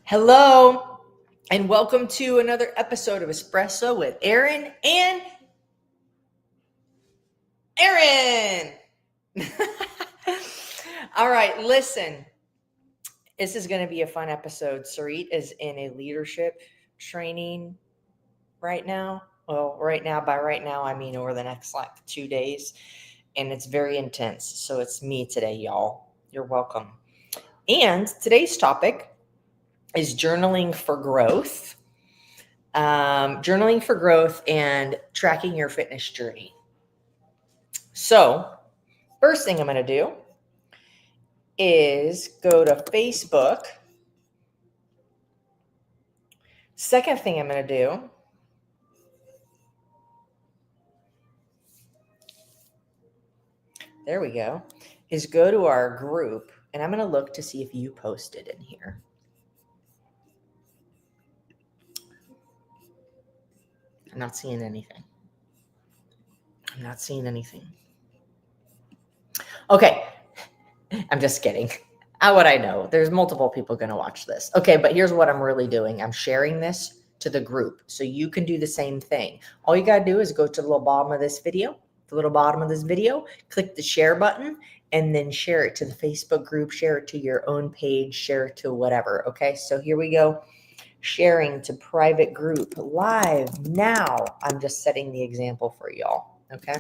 Hello, and welcome to another episode of Espresso with Aaron and Aaron. All right, listen, this is going to be a fun episode. Sarit is in a leadership training right now. Well, by right now, I mean over the next 2 days, and it's very intense. So it's me today, y'all. You're welcome. And today's topic is journaling for growth. Journaling for growth and tracking your fitness journey. So, first thing I'm going to do is go to Facebook. Second thing I'm going to do there we go, is go to our group, and I'm going to look to see if you posted in here. I'm not seeing anything. Okay. I'm just kidding. How would I know? There's multiple people going to watch this. Okay, but here's what I'm really doing. I'm sharing this to the group so you can do the same thing. All you got to do is go to the little bottom of this video, click the share button, and then share it to the Facebook group, share it to your own page, share it to whatever. Okay, so here we go. Sharing to private group live now. I'm just setting the example for y'all. Okay.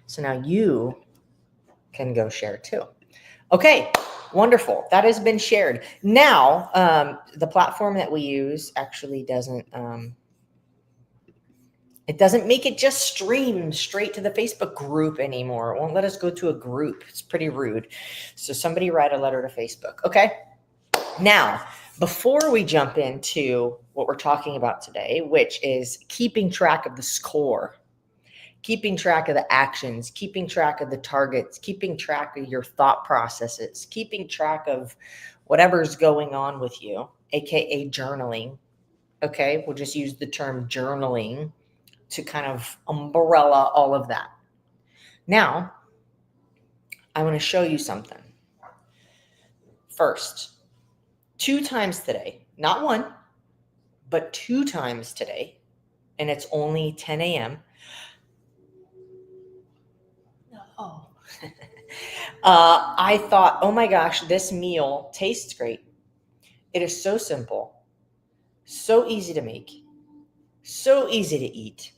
So now you can go share too. Okay, wonderful. That has been shared. Now, the platform that we use actually doesn't, it doesn't make it just stream straight to the Facebook group anymore. It won't let us go to a group. It's pretty rude. So somebody write a letter to Facebook. Okay. Now, before we jump into what we're talking about today, which is keeping track of the score, keeping track of the actions, keeping track of the targets, keeping track of your thought processes, keeping track of whatever's going on with you, aka journaling. Okay, we'll just use the term journaling to kind of umbrella all of that. Now, I want to show you something. First, 2 times today, not one, but 2 times today, and it's only 10 a.m. Oh. I thought, oh my gosh, this meal tastes great. It is so simple, so easy to make, so easy to eat.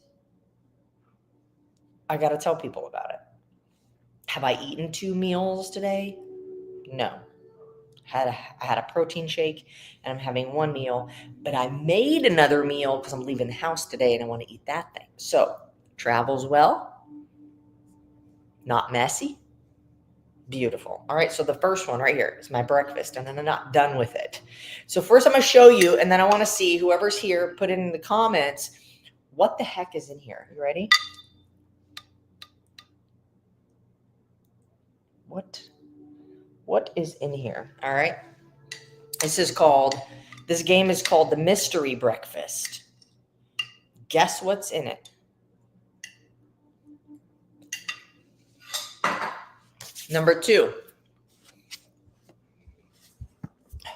I got to tell people about it. Have I eaten 2 meals today? No. I had a protein shake, and I'm having 1 meal, but I made another meal because I'm leaving the house today and I want to eat that thing. So, travels well, not messy, beautiful. All right, so the first one right here is my breakfast, and then I'm not done with it. So first I'm going to show you, and then I want to see whoever's here, put it in the comments, what the heck is in here? You ready? What is in here? All right. This game is called the Mystery Breakfast. Guess what's in it? Number 2.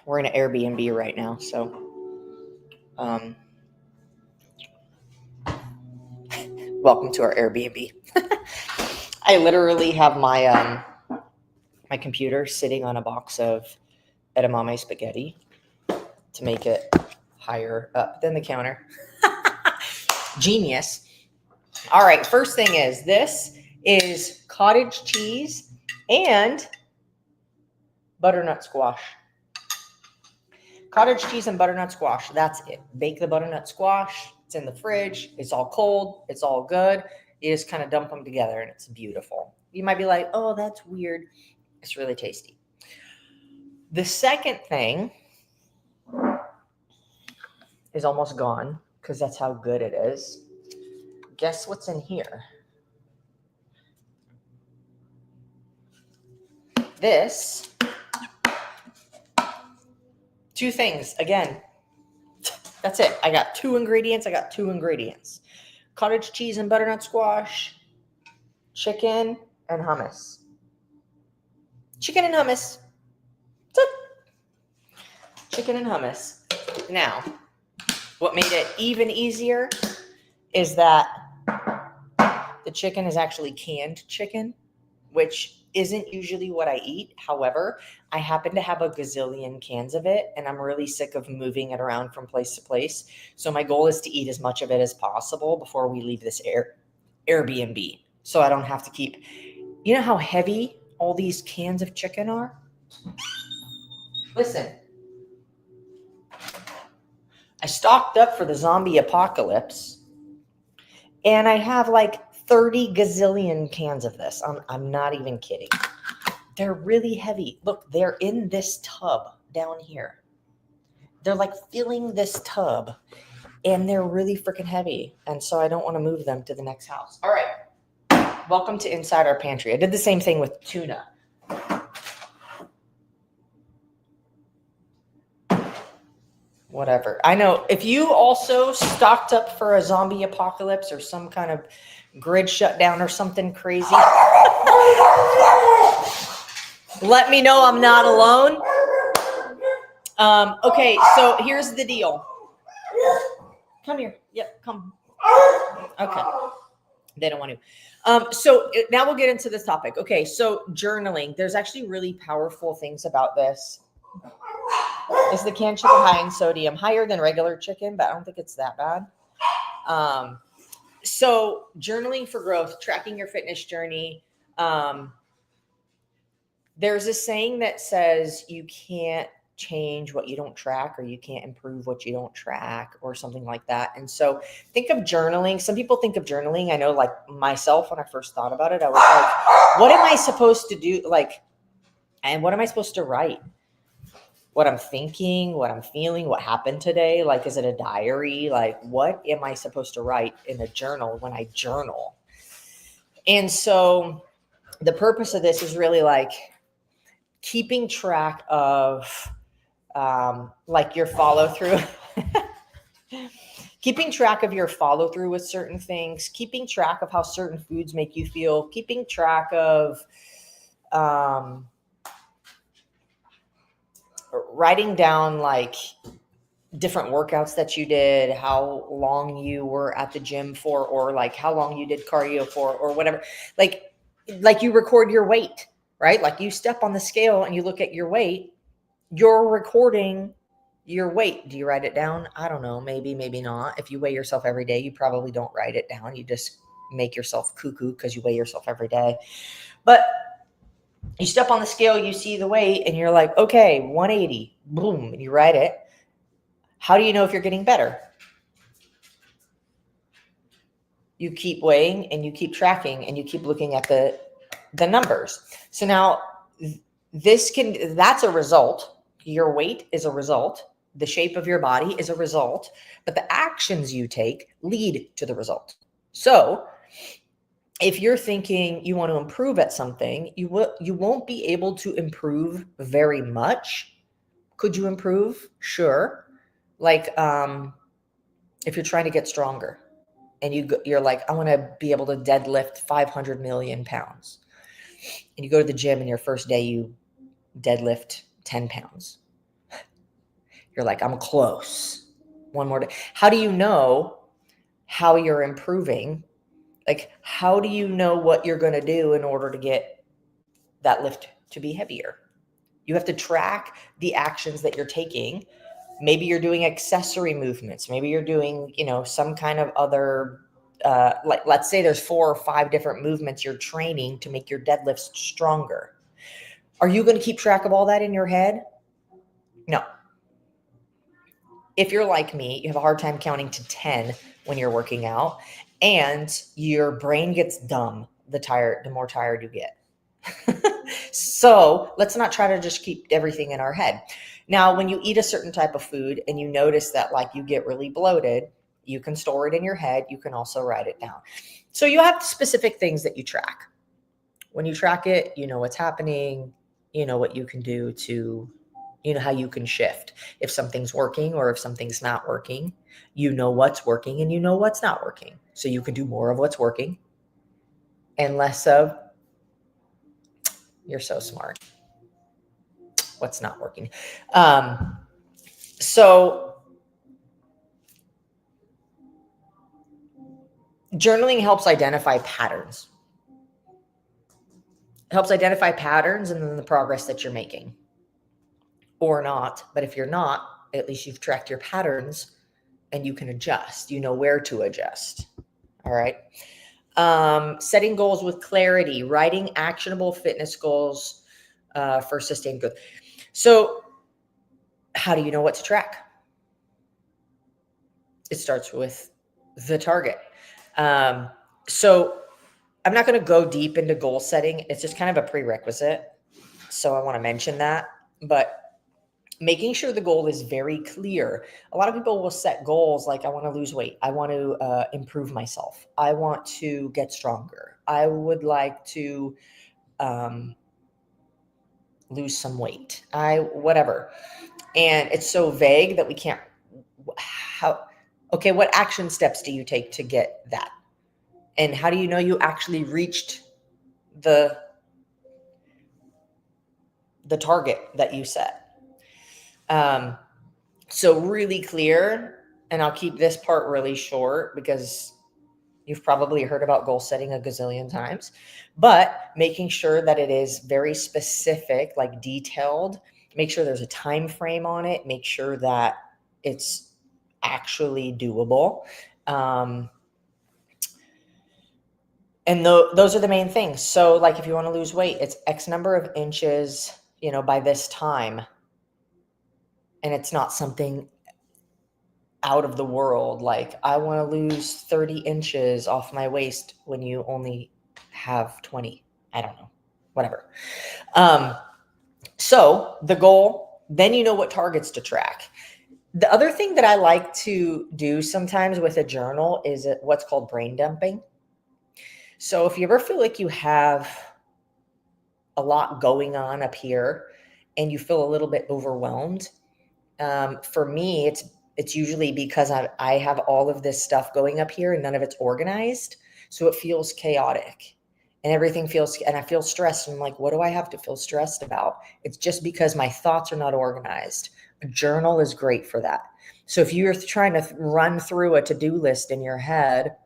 We're in an Airbnb right now, so welcome to our Airbnb. I literally have my my computer sitting on a box of edamame spaghetti to make it higher up than the counter. Genius. All right, first thing is, this is cottage cheese and butternut squash. Cottage cheese and butternut squash. That's it. Bake the butternut squash. It's in the fridge. It's all cold. It's all good. You just kind of dump them together and it's beautiful. You might be like, oh, that's weird. It's really tasty. The second thing is almost gone because that's how good it is. Guess what's in here? This. 2 things. Again, that's it. I got 2 ingredients. Cottage cheese and butternut squash, chicken and hummus. Chicken and hummus. That's it. chicken and hummus. Now, what made it even easier is that the chicken is actually canned chicken, which isn't usually what I eat. However, I happen to have a gazillion cans of it, and I'm really sick of moving it around from place to place. So my goal is to eat as much of it as possible before we leave this Airbnb, so I don't have to keep, you know how heavy all these cans of chicken are? Listen, I stocked up for the zombie apocalypse, and I have like 30 gazillion cans of this. I'm not even kidding. They're really heavy. Look, they're in this tub down here. They're like filling this tub, and they're really freaking heavy. And so I don't want to move them to the next house. All right. Welcome to Inside Our Pantry. I did the same thing with tuna. Whatever. I know if you also stocked up for a zombie apocalypse or some kind of grid shutdown or something crazy, let me know I'm not alone. Okay, so here's the deal. Come here. Yep, come. Okay. They don't want to. So now we'll get into this topic. Okay, so journaling. There's actually really powerful things about this. Is the canned chicken high in sodium? Higher than regular chicken, but I don't think it's that bad. So journaling for growth, tracking your fitness journey. There's a saying that says you can't change what you don't track, or you can't improve what you don't track, or something like that. And so think of journaling. Some people think of journaling. I know, like myself, when I first thought about it, I was like, what am I supposed to do? Like, and what am I supposed to write? What I'm thinking, what I'm feeling, what happened today. Like, is it a diary? Like, what am I supposed to write in a journal when I journal? And so the purpose of this is really like keeping track of like your follow through, keeping track of your follow through with certain things, keeping track of how certain foods make you feel, keeping track of writing down like different workouts that you did, how long you were at the gym for, or like how long you did cardio for, or whatever. Like you record your weight, right? Like you step on the scale and you look at your weight, you're recording your weight. Do you write it down? I don't know. Maybe, maybe not. If you weigh yourself every day, you probably don't write it down. You just make yourself cuckoo because you weigh yourself every day. But you step on the scale, you see the weight, and you're like, okay, 180, boom, and you write it. How do you know if you're getting better? You keep weighing and you keep tracking and you keep looking at the numbers. So now that's a result. Your weight is a result. The shape of your body is a result, but the actions you take lead to the result. So if you're thinking you want to improve at something, you won't be able to improve very much. Could you improve? Sure. Like if you're trying to get stronger and you're like, I want to be able to deadlift 500 million pounds. And you go to the gym and your first day you deadlift 10 pounds. You're like, I'm close. One more day. How do you know how you're improving? Like, how do you know what you're going to do in order to get that lift to be heavier? You have to track the actions that you're taking. Maybe you're doing accessory movements. Maybe you're doing, some kind of other, like let's say there's 4 or 5 different movements you're training to make your deadlifts stronger. Are you going to keep track of all that in your head? No. If you're like me, you have a hard time counting to 10 when you're working out, and your brain gets dumb the more tired you get. So let's not try to just keep everything in our head. Now, when you eat a certain type of food and you notice that like you get really bloated, you can store it in your head. You can also write it down. So you have specific things that you track. When you track it, you know what's happening, you know what you can do to, how you can shift. If something's working or if something's not working, you know what's working and you know what's not working. So you can do more of what's working and less of, you're so smart, what's not working. So journaling helps identify patterns. It helps identify patterns and then the progress that you're making. Or not. But if you're not, at least you've tracked your patterns and you can adjust. You know where to adjust. All right. Setting goals with clarity, writing actionable fitness goals for sustained growth. So how do you know what to track? It starts with the target. So I'm not going to go deep into goal setting. It's just kind of a prerequisite. So I want to mention that, but making sure the goal is very clear. A lot of people will set goals like, I want to lose weight. I want to improve myself. I want to get stronger. I would like to lose some weight. Whatever. And it's so vague that we can't, okay, what action steps do you take to get that? And how do you know you actually reached the target that you set? So really clear, and I'll keep this part really short because you've probably heard about goal setting a gazillion times, but making sure that it is very specific, like detailed, make sure there's a time frame on it, make sure that it's actually doable. And those are the main things. So like if you want to lose weight, it's X number of inches, by this time. And it's not something out of the world. Like I want to lose 30 inches off my waist when you only have 20. I don't know, whatever. So the goal, then you know what targets to track. The other thing that I like to do sometimes with a journal is what's called brain dumping. So if you ever feel like you have a lot going on up here and you feel a little bit overwhelmed, for me, it's usually because I have all of this stuff going up here and none of it's organized. So it feels chaotic and everything and I feel stressed. And I'm like, what do I have to feel stressed about? It's just because my thoughts are not organized. A journal is great for that. So if you're trying to run through a to-do list in your head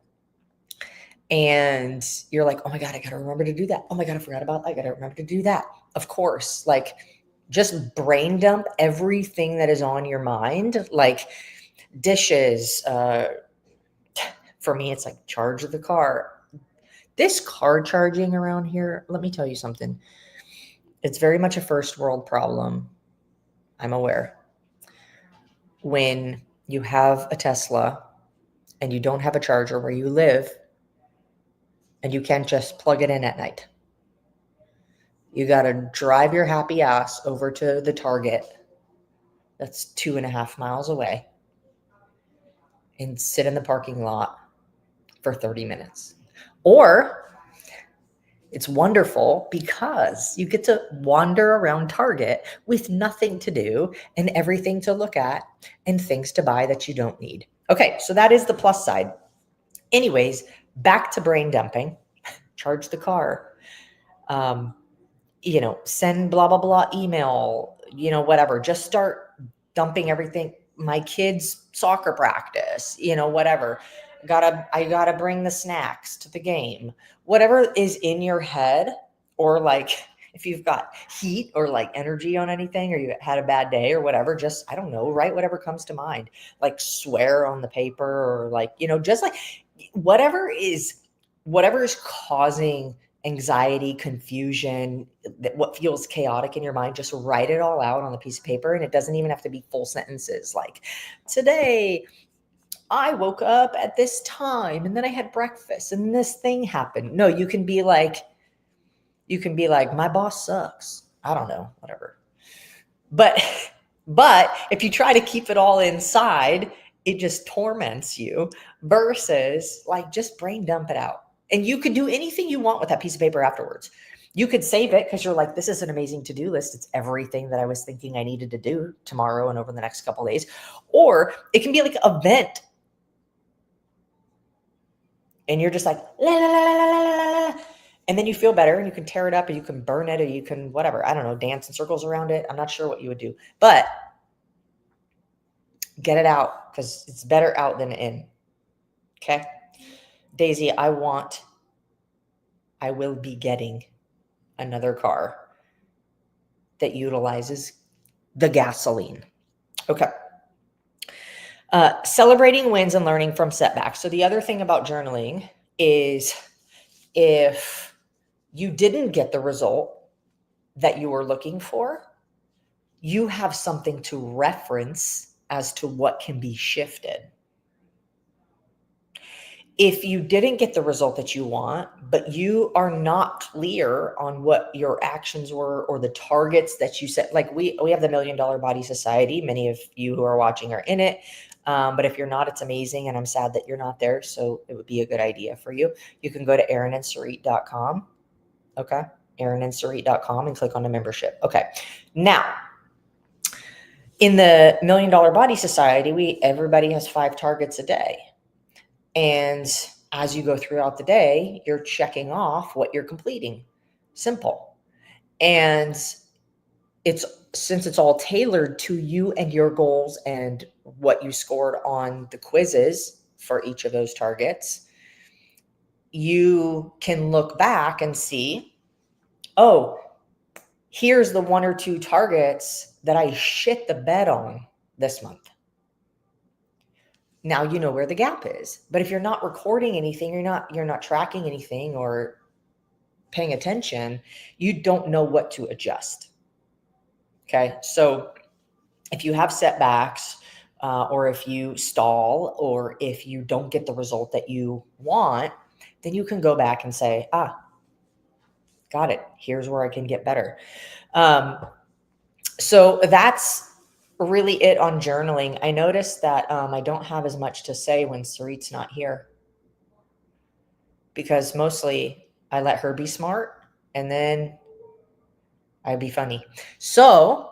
and you're like, oh my God, I got to remember to do that. Oh my God, I forgot about that. I got to remember to do that. Of course, like just brain dump everything that is on your mind, like dishes. For me, it's like charge the car. This car charging around here, let me tell you something. It's very much a first world problem. I'm aware. When you have a Tesla and you don't have a charger where you live and you can't just plug it in at night, you got to drive your happy ass over to the Target that's 2.5 miles away and sit in the parking lot for 30 minutes. Or it's wonderful because you get to wander around Target with nothing to do and everything to look at and things to buy that you don't need. Okay, so that is the plus side. Anyways, back to brain dumping. Charge the car. Send blah, blah, blah email, whatever. Just start dumping everything. My kids' soccer practice, whatever. I gotta bring the snacks to the game. Whatever is in your head, or like if you've got heat or like energy on anything, or you had a bad day or whatever, just, I don't know, write whatever comes to mind. Like swear on the paper, or like, just like whatever is causing anxiety, confusion, what feels chaotic in your mind, just write it all out on a piece of paper. And it doesn't even have to be full sentences. Like, today I woke up at this time and then I had breakfast and this thing happened. No, you can be like, my boss sucks. I don't know, whatever. But if you try to keep it all inside, it just torments you, versus like just brain dump it out. And you could do anything you want with that piece of paper afterwards. You could save it because you're like, this is an amazing to-do list. It's everything that I was thinking I needed to do tomorrow and over the next couple of days. Or it can be like an event. And you're just like, la, la, la, la, la, la, la. And then you feel better and you can tear it up and you can burn it, or you can, whatever, I don't know, dance in circles around it. I'm not sure what you would do. But Get it out because it's better out than in. Okay. Daisy, I will be getting another car that utilizes the gasoline. Okay. Celebrating wins and learning from setbacks. So the other thing about journaling is if you didn't get the result that you were looking for, you have something to reference as to what can be shifted. If you didn't get the result that you want, but you are not clear on what your actions were or the targets that you set, like we have the $1 Million Body Society. Many of you who are watching are in it. But if you're not, it's amazing. And I'm sad that you're not there. So it would be a good idea for you. You can go to erinandsarit.com. Okay. erinandsarit.com and click on the membership. Okay. Now, in the $1 Million Body Society, everybody has 5 targets a day. And as you go throughout the day, you're checking off what you're completing. Simple. And since it's all tailored to you and your goals and what you scored on the quizzes for each of those targets, you can look back and see, oh, here's the 1 or 2 targets that I shit the bed on this month. Now you know where the gap is. But if you're not recording anything, you're not tracking anything or paying attention, you don't know what to adjust. Okay. So if you have setbacks, or if you stall, or if you don't get the result that you want, then you can go back and say, got it. Here's where I can get better. So that's really it on journaling. I noticed that I don't have as much to say when Sarit's not here, because mostly I let her be smart and then I'd be funny. So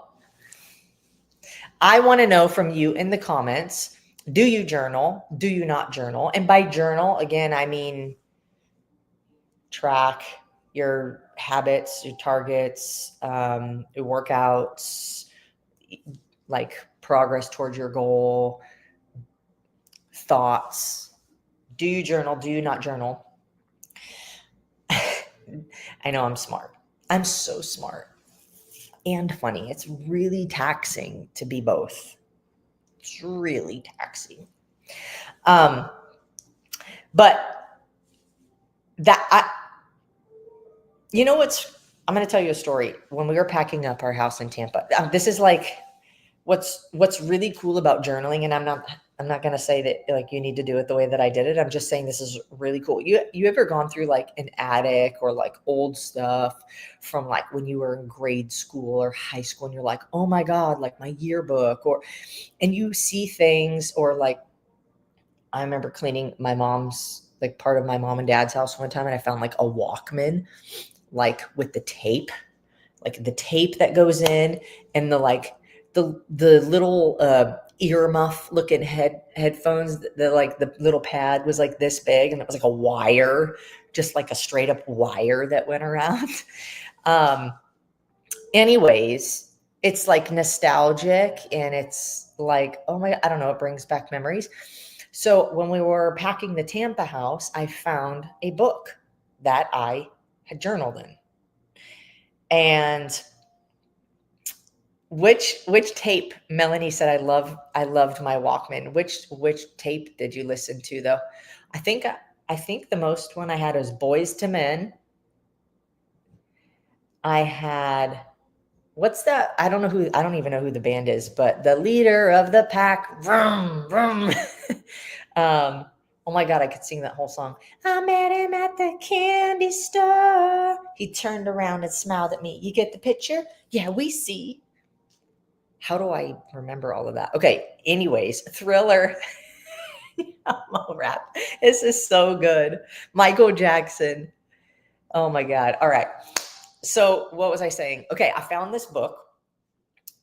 I want to know from you in the comments, do you journal? Do you not journal? And by journal, again, I mean track your habits, your targets, your workouts, like progress towards your goal, thoughts. Do you journal? Do you not journal? I know I'm smart. I'm so smart and funny. It's really taxing to be both. It's really taxing. But you know I'm going to tell you a story. When we were packing up our house in Tampa, this is like what's really cool about journaling. And I'm not going to say that like you need to do it the way that I did it. I'm just saying this is really cool. You ever gone through like an attic or like old stuff from like when you were in grade school or high school and you're like, oh my God, like my yearbook, and you see things, or like I remember cleaning my mom's, like part of my mom and dad's house one time, and I found like a Walkman, like with the tape that goes in, and the little earmuff looking headphones, the little pad was like this big, and it was like a wire, just like a straight up wire that went around. Anyways, it's like nostalgic, and it's like, oh my, I don't know, it brings back memories. So when we were packing the Tampa house, I found a book that I had journaled in. And which tape, Melanie said, I loved my Walkman. Which tape did you listen to though? I think the most one I had was Boys to Men. I had, what's that? I don't even know who the band is, but the leader of the pack, vroom, vroom. Oh my God, I could sing that whole song. I met him at the candy store. He turned around and smiled at me. You get the picture? Yeah, we see. How do I remember all of that? Okay, anyways, Thriller. I'm all rap. This is so good. Michael Jackson. Oh my God. All right. So what was I saying? Okay, I found this book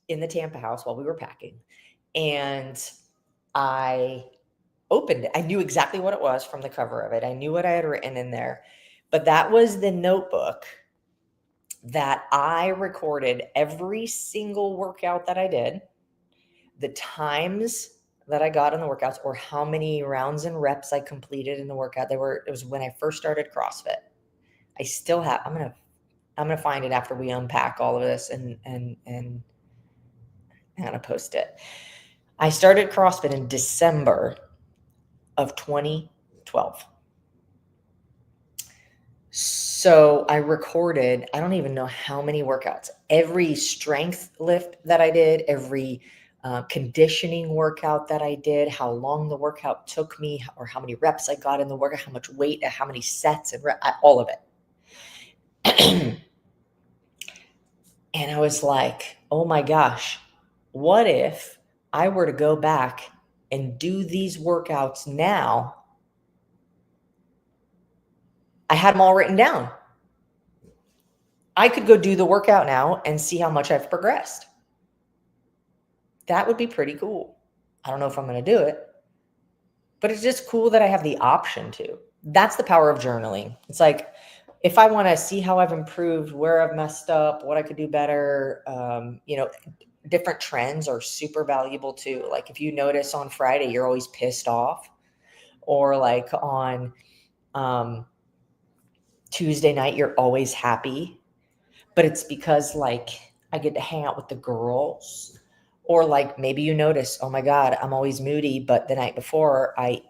in the Tampa house while we were packing, and I opened it. I knew exactly what it was from the cover of it. I knew what I had written in there, but that was the notebook that I recorded every single workout that I did, the times that I got in the workouts or how many rounds and reps I completed in the workout. It was when I first started CrossFit. I still have, I'm going to find it after we unpack all of this and I'm going to post it. I started CrossFit in December of 2012. So I recorded, I don't even know how many workouts, every strength lift that I did, every conditioning workout that I did, how long the workout took me, or how many reps I got in the workout, how much weight, how many sets, and all of it. And I was like, oh my gosh, what if I were to go back and do these workouts now? I had them all written down. I could go do the workout now and see how much I've progressed. That would be pretty cool. I don't know if I'm going to do it, but it's just cool that I have the option to. That's the power of journaling. It's like, if I want to see how I've improved, where I've messed up, what I could do better, different trends are super valuable too. Like if you notice on Friday, you're always pissed off, or like on Tuesday night, you're always happy, but it's because like I get to hang out with the girls. Or like maybe you notice, oh my God, I'm always moody, but the night before I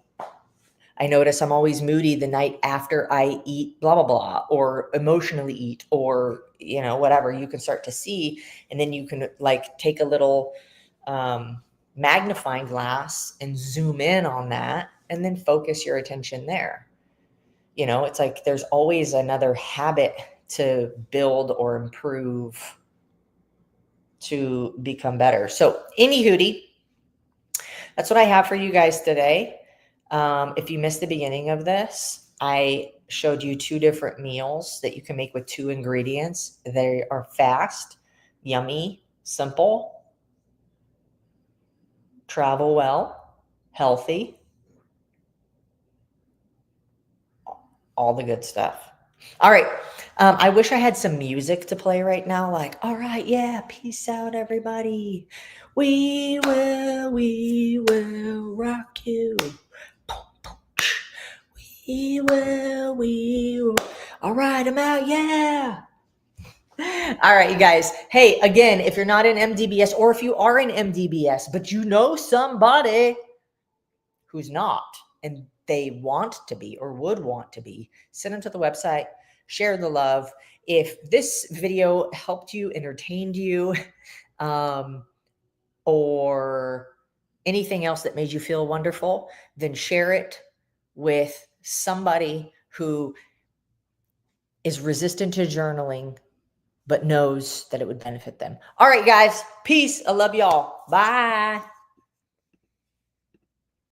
notice I'm always moody the night after I eat blah, blah, blah, or emotionally eat, or, whatever you can start to see. And then you can like take a little magnifying glass and zoom in on that and then focus your attention there. It's like there's always another habit to build or improve to become better. So anywho, that's what I have for you guys today. If you missed the beginning of this, I showed you 2 different meals that you can make with 2 ingredients. They are fast, yummy, simple, travel well, healthy, all the good stuff. All right. I wish I had some music to play right now. Like, all right, yeah, peace out, everybody. We will rock you. We will. All right, I'm out. Yeah. All right, you guys. Hey, again, if you're not in MDBS, or if you are in MDBS, but you know somebody who's not, and they want to be or would want to be, send them to the website, share the love. If this video helped you, entertained you, or anything else that made you feel wonderful, then share it with somebody who is resistant to journaling, but knows that it would benefit them. All right, guys. Peace. I love y'all. Bye.